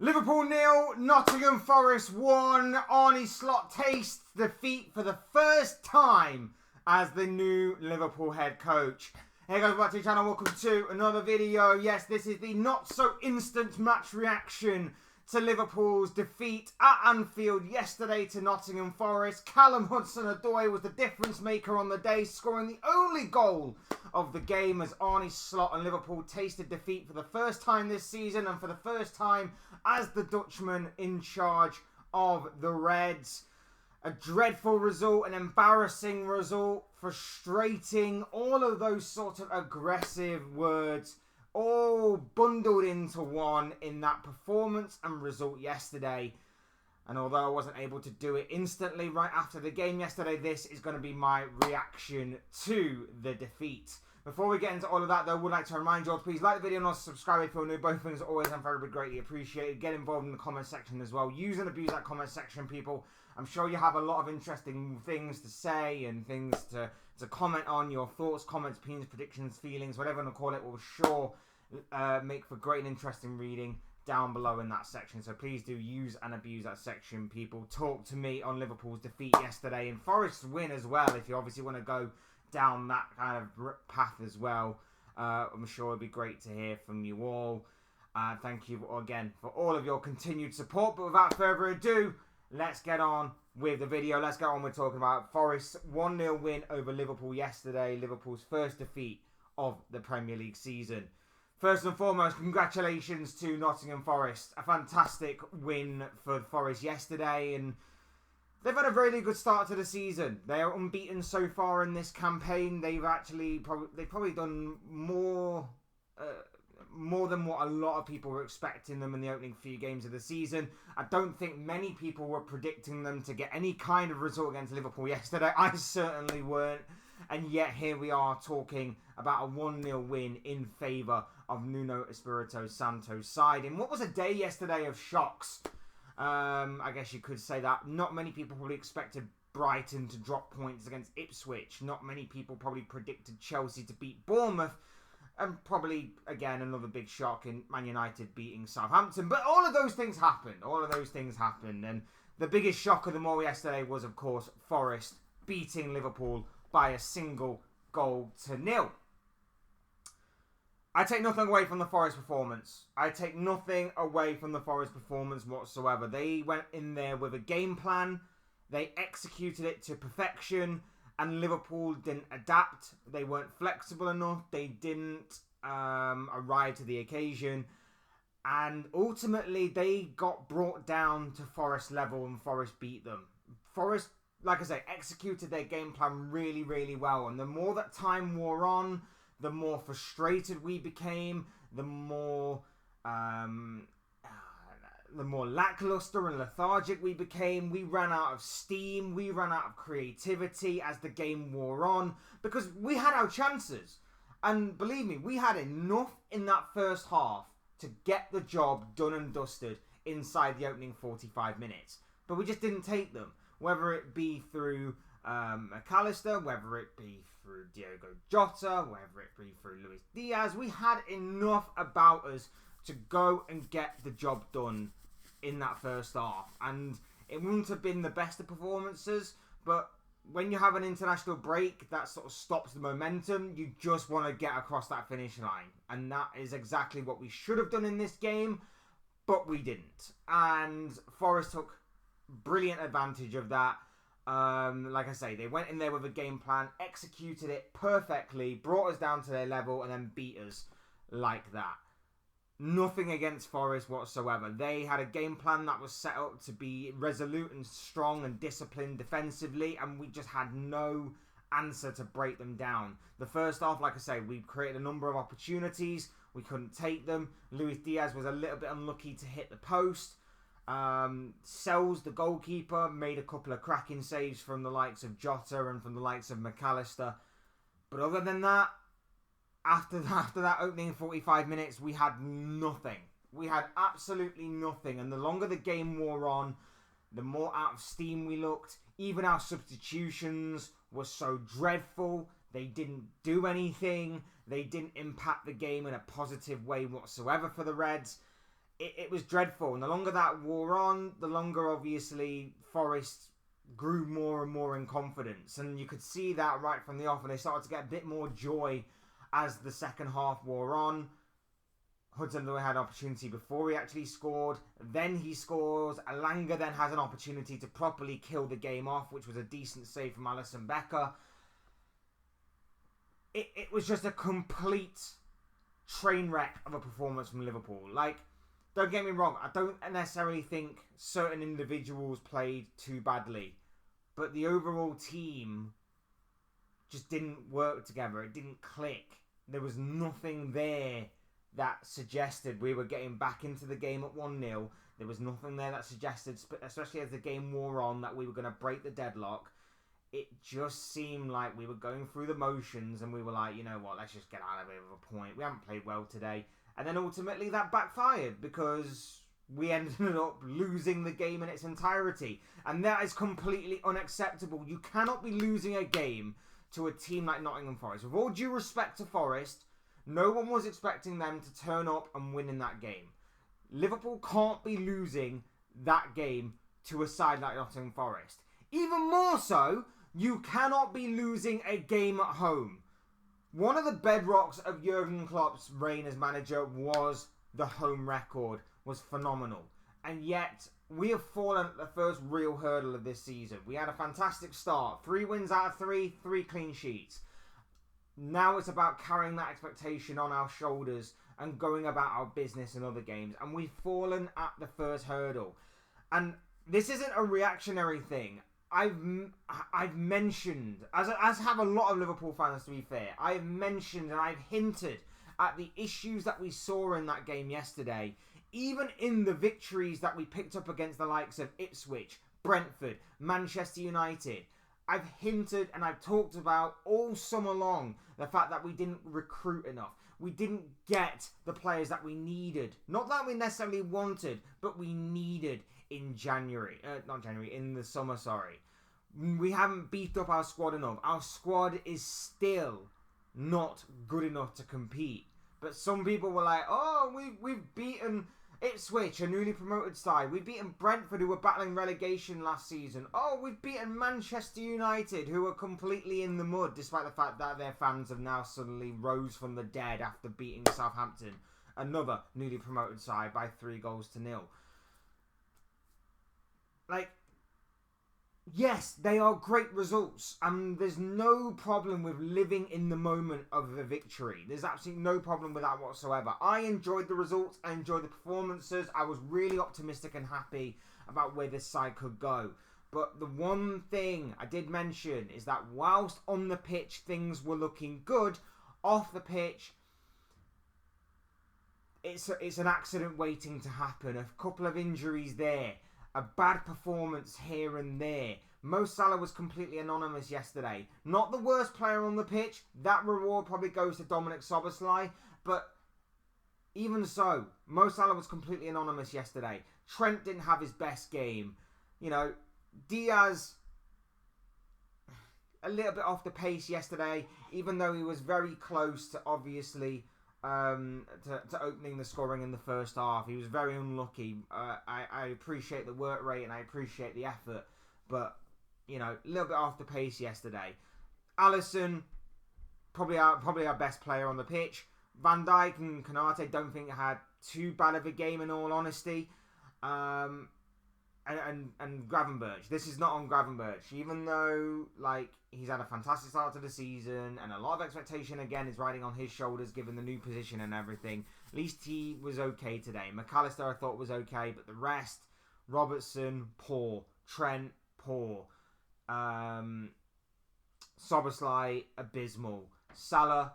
Liverpool 0, Nottingham Forest 1. Arne Slot tastes defeat for the first time as the new Liverpool head coach. Hey guys, welcome to the channel. Welcome to another video. Yes, this is the not so instant match reaction to Liverpool's defeat at Anfield yesterday to Nottingham Forest. Callum Hudson-Odoi was the difference maker on the day, scoring the only goal of the game as Arne Slot and Liverpool tasted defeat for the first time this season and for the first time as the Dutchman in charge of the Reds. A dreadful result, an embarrassing result, frustrating, all of those sort of aggressive words all bundled into one in that performance and result yesterday. And although I wasn't able to do it instantly right after the game yesterday, this is going to be my reaction to the defeat. Before we get into all of that, though, I would like to remind you all to please like the video and also subscribe if you're new. Both things are always and very greatly appreciated. Get involved in the comment section as well. Use and abuse that comment section, people. I'm sure you have a lot of interesting things to say and things to comment on. Your thoughts, comments, opinions, predictions, feelings, whatever you want to call it, will sure make for great and interesting reading down below in that section. So please do use and abuse that section, people. Talk to me on Liverpool's defeat yesterday and Forest's win as well, if you obviously want to go down that kind of path as well. I'm sure it'd be great to hear from you all. Thank you again for all of your continued support. But without further ado, let's get on with the video. Let's get on with talking about Forest's 1-0 win over Liverpool yesterday. Liverpool's first defeat of the Premier League season. First and foremost, congratulations to Nottingham Forest. A fantastic win for Forest yesterday, and they've had a really good start to the season. They are unbeaten so far in this campaign. They've probably done more than what a lot of people were expecting them in the opening few games of the season. I don't think many people were predicting them to get any kind of result against Liverpool yesterday. I certainly weren't. And yet here we are talking about a 1-0 win in favour of Nuno Espirito Santo's side in what was a day yesterday of shocks. I guess you could say that. Not many people probably expected Brighton to drop points against Ipswich. Not many people probably predicted Chelsea to beat Bournemouth. And probably, again, another big shock in Man United beating Southampton. But all of those things happened. And the biggest shock of them all yesterday was, of course, Forest beating Liverpool by a single goal to nil. I take nothing away from the Forest performance. Whatsoever. They went in there with a game plan. They executed it to perfection. And Liverpool didn't adapt. They weren't flexible enough. They didn't arrive to the occasion. And ultimately, they got brought down to Forest level and Forest beat them. Forest, like I say, executed their game plan really, really well. And the more that time wore on, the more frustrated we became, the more lackluster and lethargic we became. We ran out of steam. We ran out of creativity as the game wore on because we had our chances. And believe me, we had enough in that first half to get the job done and dusted inside the opening 45 minutes. But we just didn't take them. Whether it be through McAllister, whether it be through Diogo Jota, whether it be through Luis Diaz, we had enough about us to go and get the job done in that first half. And it wouldn't have been the best of performances, but when you have an international break, that sort of stops the momentum. You just want to get across that finish line. And that is exactly what we should have done in this game, but we didn't. And Forest took brilliant advantage of that. Like I say, they went in there with a game plan, executed it perfectly, brought us down to their level, and then beat us like that. Nothing against Forest whatsoever. They had a game plan that was set up to be resolute and strong and disciplined defensively, and we just had no answer to break them down. The first half, like I say, we created a number of opportunities. We couldn't take them. Luis Diaz was a little bit unlucky to hit the post. Sells, the goalkeeper, made a couple of cracking saves from the likes of Jota and from the likes of McAllister. But other than that, after that opening 45 minutes, we had nothing. We had absolutely nothing. And the longer the game wore on, the more out of steam we looked. Even our substitutions were so dreadful. They didn't do anything. They didn't impact the game in a positive way whatsoever for the Reds. it was dreadful. And the longer that wore on, the longer, obviously, Forest grew more and more in confidence. And you could see that right from the off. And they started to get a bit more joy as the second half wore on. Hudson-Odoi had an opportunity before he actually scored. Then he scores. Alanga then has an opportunity to properly kill the game off, which was a decent save from Alisson Becker. It was just a complete train wreck of a performance from Liverpool. Like, don't get me wrong, I don't necessarily think certain individuals played too badly, but the overall team just didn't work together. It didn't click. There was nothing there that suggested we were getting back into the game at 1-0. There was nothing there that suggested, especially as the game wore on, that we were going to break the deadlock. It just seemed like we were going through the motions and we were like, you know what, let's just get out of it with a point. We haven't played well today. And then ultimately that backfired because we ended up losing the game in its entirety. And that is completely unacceptable. You cannot be losing a game to a team like Nottingham Forest. With all due respect to Forest, no one was expecting them to turn up and win in that game. Liverpool can't be losing that game to a side like Nottingham Forest. Even more so, you cannot be losing a game at home. One of the bedrocks of Jurgen Klopp's reign as manager was the home record, was phenomenal. And yet, we have fallen at the first real hurdle of this season. We had a fantastic start. 3 wins out of 3 clean sheets. Now it's about carrying that expectation on our shoulders and going about our business in other games. And we've fallen at the first hurdle. And this isn't a reactionary thing. I've mentioned, as have a lot of Liverpool fans to be fair, I've mentioned and I've hinted at the issues that we saw in that game yesterday, even in the victories that we picked up against the likes of Ipswich, Brentford, Manchester United. I've hinted and I've talked about all summer long the fact that we didn't recruit enough. We didn't get the players that we needed. Not that we necessarily wanted, but we needed in in the summer, sorry. We haven't beefed up our squad enough. Our squad is still not good enough to compete. But some people were like, oh, we've beaten Ipswich, a newly promoted side. We've beaten Brentford, who were battling relegation last season. Oh, we've beaten Manchester United, who are completely in the mud, despite the fact that their fans have now suddenly rose from the dead after beating Southampton, another newly promoted side, by 3-0. Like, yes, they are great results, and there's no problem with living in the moment of a victory. There's absolutely no problem with that whatsoever. I enjoyed the results, I enjoyed the performances, I was really optimistic and happy about where this side could go. But the one thing I did mention is that whilst on the pitch things were looking good, off the pitch, it's an accident waiting to happen. A couple of injuries there. A bad performance here and there. Mo Salah was completely anonymous yesterday. Not the worst player on the pitch. That reward probably goes to Dominic Szoboszlai. But even so, Mo Salah was completely anonymous yesterday. Trent didn't have his best game. You know, Diaz, a little bit off the pace yesterday, even though he was very close to, obviously, to opening the scoring in the first half. He was very unlucky. I appreciate the work rate and I appreciate the effort, but you know, a little bit off the pace yesterday. Alisson, probably our best player on the pitch. Van Dijk and Konate don't think had too bad of a game, in all honesty. And Gravenberch. This is not on Gravenberch, even though like he's had a fantastic start to the season and a lot of expectation again is riding on his shoulders given the new position and everything. At least he was okay today. McAllister I thought was okay, but the rest, Robertson, poor. Trent, poor. Szoboszlai, abysmal. Salah,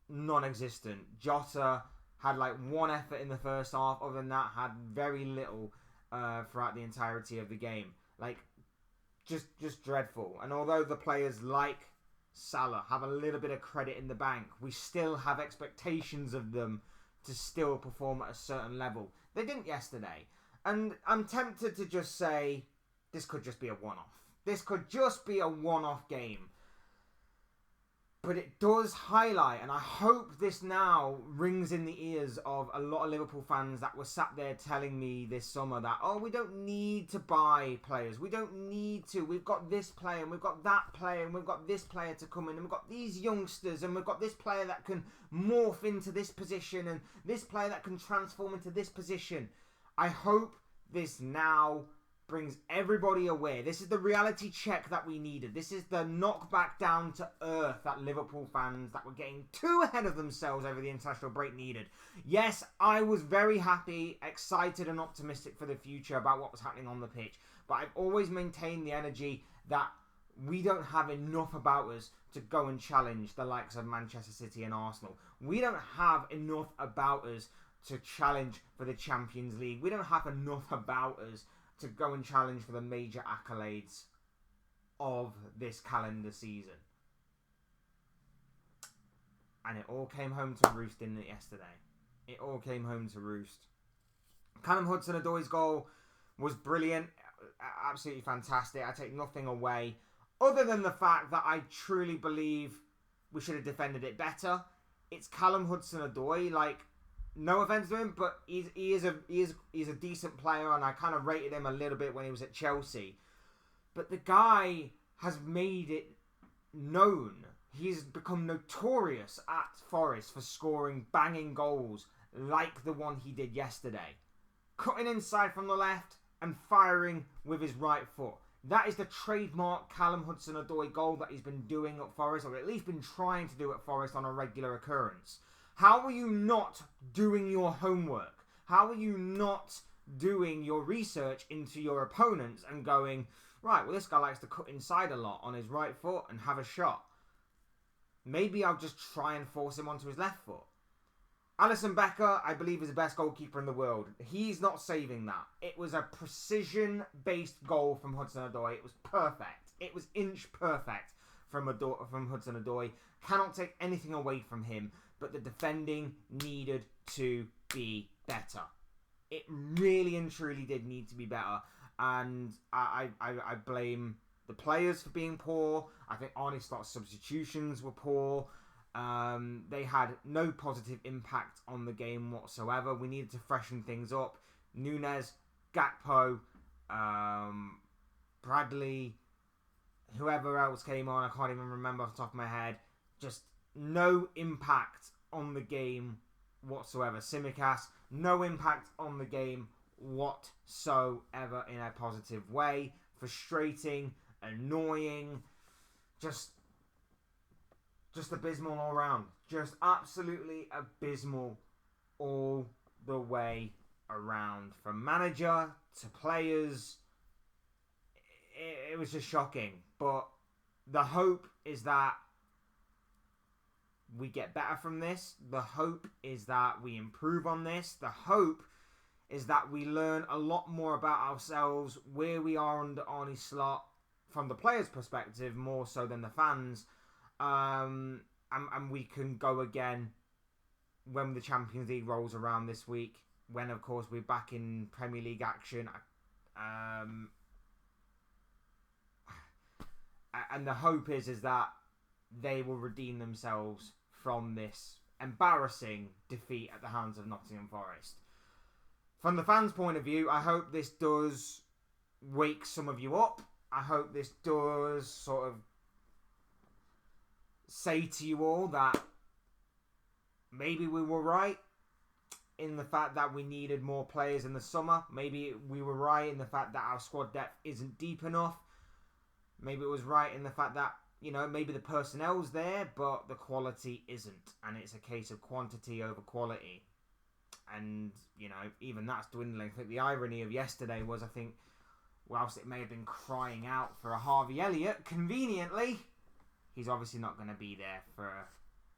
non-existent. Jota had like one effort in the first half. Other than that, had very little throughout the entirety of the game. Like, just dreadful. And although the players like Salah have a little bit of credit in the bank, we still have expectations of them to still perform at a certain level. They didn't yesterday. And I'm tempted to just say, this could just be a one-off. This could just be a one-off game. But it does highlight, and I hope this now rings in the ears of a lot of Liverpool fans that were sat there telling me this summer that, oh, we don't need to buy players. We don't need to. We've got this player, and we've got that player, and we've got this player to come in, and we've got these youngsters, and we've got this player that can morph into this position, and this player that can transform into this position. I hope this now brings everybody aware. This is the reality check that we needed. This is the knock back down to earth that Liverpool fans that were getting too ahead of themselves over the international break needed. Yes, I was very happy, excited and optimistic for the future about what was happening on the pitch. But I've always maintained the energy that we don't have enough about us to go and challenge the likes of Manchester City and Arsenal. We don't have enough about us to challenge for the Champions League. We don't have enough about us to go and challenge for the major accolades of this calendar season. And it all came home to roost, didn't it, yesterday? It all came home to roost. Callum Hudson-Odoi's goal was brilliant. Absolutely fantastic. I take nothing away other than the fact that I truly believe we should have defended it better. It's Callum Hudson-Odoi. Like, no offense to him, but he is a decent player, and I kind of rated him a little bit when he was at Chelsea. But the guy has made it known. He's become notorious at Forest for scoring banging goals like the one he did yesterday. Cutting inside from the left and firing with his right foot. That is the trademark Callum Hudson-Odoi goal that he's been doing at Forest, or at least been trying to do at Forest on a regular occurrence. How are you not doing your homework? How are you not doing your research into your opponents and going, right, well, this guy likes to cut inside a lot on his right foot and have a shot. Maybe I'll just try and force him onto his left foot. Alisson Becker, I believe, is the best goalkeeper in the world. He's not saving that. It was a precision-based goal from Hudson-Odoi. It was perfect. It was inch perfect from Hudson-Odoi. Cannot take anything away from him. But the defending needed to be better. It really and truly did need to be better. And I blame the players for being poor. I think Arne Slot's substitutions were poor. They had no positive impact on the game whatsoever. We needed to freshen things up. Nunez, Gakpo, Bradley, whoever else came on, I can't even remember off the top of my head. Just no impact on the game whatsoever. Tsimikas, no impact on the game whatsoever in a positive way. Frustrating, annoying, just abysmal all around. Just absolutely abysmal all the way around. From manager to players, it was just shocking. But the hope is that we get better from this. The hope is that we improve on this. The hope is that we learn a lot more about ourselves, where we are under Arne Slot, from the players' perspective, more so than the fans. And we can go again when the Champions League rolls around this week, when, of course, we're back in Premier League action. And the hope is that they will redeem themselves from this embarrassing defeat at the hands of Nottingham Forest. From the fans' point of view, I hope this does wake some of you up. I hope this does sort of say to you all that maybe we were right in the fact that we needed more players in the summer. Maybe we were right in the fact that our squad depth isn't deep enough. Maybe it was right in the fact that, you know, maybe the personnel's there, but the quality isn't. And it's a case of quantity over quality. And, you know, even that's dwindling. I think the irony of yesterday was, I think, whilst it may have been crying out for a Harvey Elliott, conveniently, he's obviously not going to be there for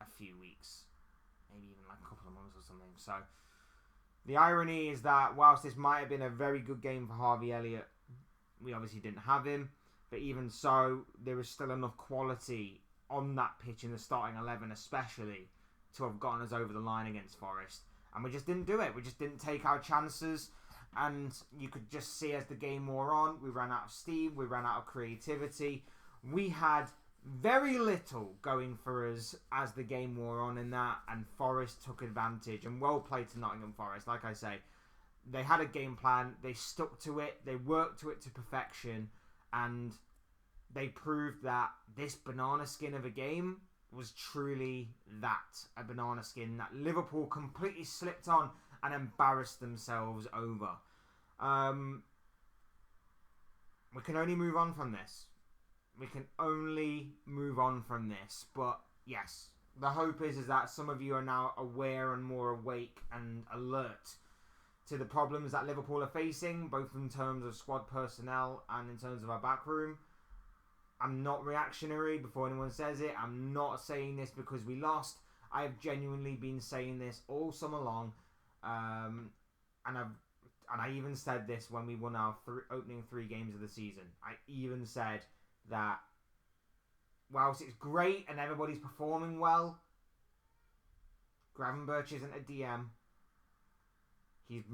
a few weeks. Maybe even like a couple of months or something. So, the irony is that whilst this might have been a very good game for Harvey Elliott, we obviously didn't have him. But even so, there is still enough quality on that pitch in the starting 11 especially to have gotten us over the line against Forest. And we just didn't do it. We just didn't take our chances. And you could just see as the game wore on, we ran out of steam. We ran out of creativity. We had very little going for us as the game wore on in that, and Forest took advantage, and well played to Nottingham Forest. Like I say, they had a game plan, they stuck to it, they worked to it to perfection, and they proved that this banana skin of a game was truly that, a banana skin that Liverpool completely slipped on and embarrassed themselves over. We can only move on from this. We can only move on from this. But yes, the hope is that some of you are now aware and more awake and alert to the problems that Liverpool are facing, both in terms of squad personnel and in terms of our backroom. I'm not reactionary before anyone says it. I'm not saying this because we lost. I have genuinely been saying this all summer long. And I even said this when we won our opening 3 games of the season. I even said that whilst it's great and everybody's performing well, Gravenberch isn't a DM. He's,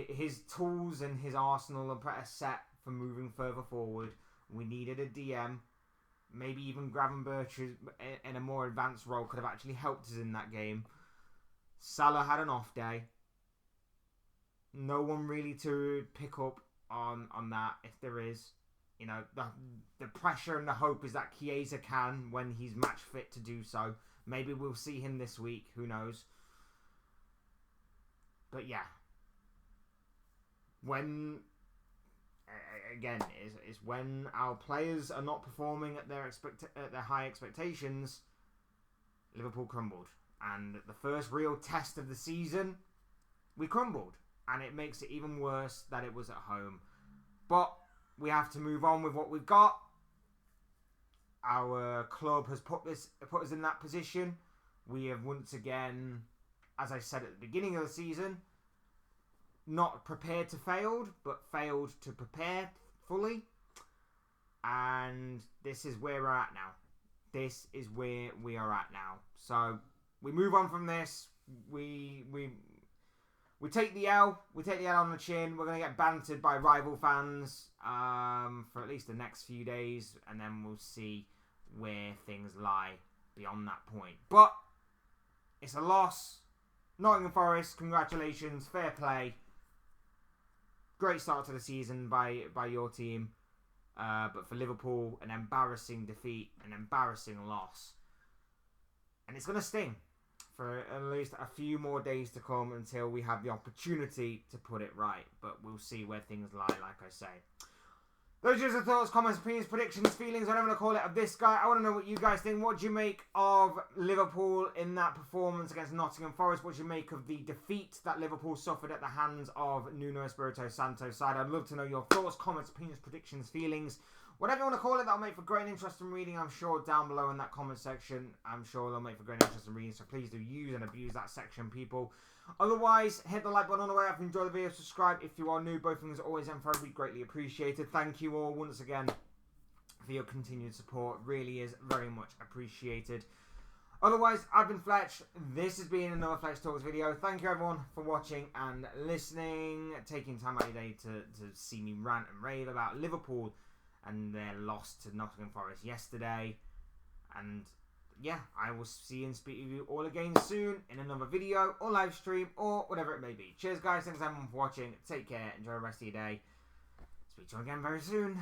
his tools and his arsenal are set for moving further forward. We needed a DM. Maybe even Gravenberch in a more advanced role could have actually helped us in that game. Salah had an off day. No one really to pick up on that, if there is. The pressure and the hope is that Chiesa can when he's match fit to do so. Maybe we'll see him this week. Who knows? But yeah. When our players are not performing at their high expectations, Liverpool crumbled. And the first real test of the season, we crumbled. And it makes it even worse that it was at home. But we have to move on with what we've got. Our club has put us in that position. We have once again, as I said at the beginning of the season, not prepared to fail, but failed to prepare fully. And this is where we're at now. This is where we are at now. So we move on from this. We take the L. We take the L on the chin. We're going to get bantered by rival fans for at least the next few days. And then we'll see where things lie beyond that point. But it's a loss. Nottingham Forest, congratulations. Fair play. Great start to the season by your team. But for Liverpool, an embarrassing defeat. An embarrassing loss. And it's going to sting for at least a few more days to come until we have the opportunity to put it right. But we'll see where things lie, like I say. Those are your thoughts, comments, opinions, predictions, feelings, whatever you want to call it, of this guy. I want to know what you guys think. What do you make of Liverpool in that performance against Nottingham Forest? What do you make of the defeat that Liverpool suffered at the hands of Nuno Espirito Santo's side? I'd love to know your thoughts, comments, opinions, predictions, feelings. Whatever you want to call it, that'll make for great and interesting reading, I'm sure, down below in that comment section. I'm sure they'll make for great and interesting reading, so please do use and abuse that section, people. Otherwise, hit the like button on the way up if you enjoy the video. Subscribe if you are new. Both things are always and forever greatly appreciated. Thank you all once again for your continued support. Really is very much appreciated. Otherwise, I've been Fletch. This has been another Fletch Talks video. Thank you everyone for watching and listening. Taking time out of your day to see me rant and rave about Liverpool and their loss to Nottingham Forest yesterday. And yeah, I will see and speak with you all again soon in another video or live stream or whatever it may be. Cheers guys, thanks everyone for watching. Take care, enjoy the rest of your day. Speak to you again very soon.